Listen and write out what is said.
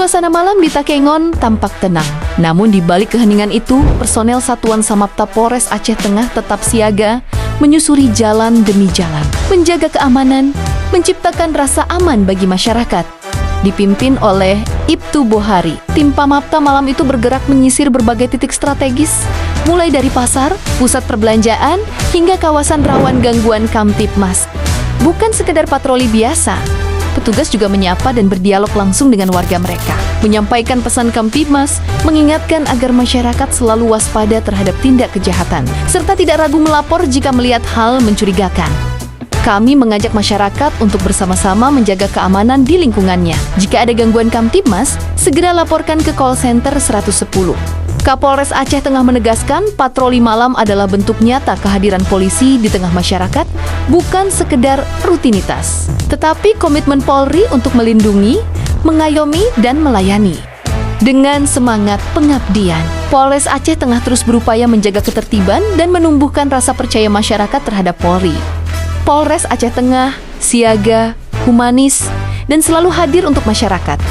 Suasana malam di Takengon tampak tenang. Namun di balik keheningan itu, personel Satuan Samapta Polres Aceh Tengah tetap siaga, menyusuri jalan demi jalan, menjaga keamanan, menciptakan rasa aman bagi masyarakat. Dipimpin oleh Ibtu Bohari, tim Pamapta malam itu bergerak menyisir berbagai titik strategis, mulai dari pasar, pusat perbelanjaan, hingga kawasan rawan gangguan Kamtibmas. Bukan sekedar patroli biasa, petugas juga menyapa dan berdialog langsung dengan warga mereka, menyampaikan pesan Kamtibmas, mengingatkan agar masyarakat selalu waspada terhadap tindak kejahatan, serta tidak ragu melapor jika melihat hal mencurigakan. Kami mengajak masyarakat untuk bersama-sama menjaga keamanan di lingkungannya. Jika ada gangguan Kamtibmas, segera laporkan ke call center 110. Kapolres Aceh Tengah menegaskan patroli malam adalah bentuk nyata kehadiran polisi di tengah masyarakat, bukan sekedar rutinitas, tetapi komitmen Polri untuk melindungi, mengayomi, dan melayani. Dengan semangat pengabdian, Polres Aceh Tengah terus berupaya menjaga ketertiban dan menumbuhkan rasa percaya masyarakat terhadap Polri. Polres Aceh Tengah siaga, humanis, dan selalu hadir untuk masyarakat.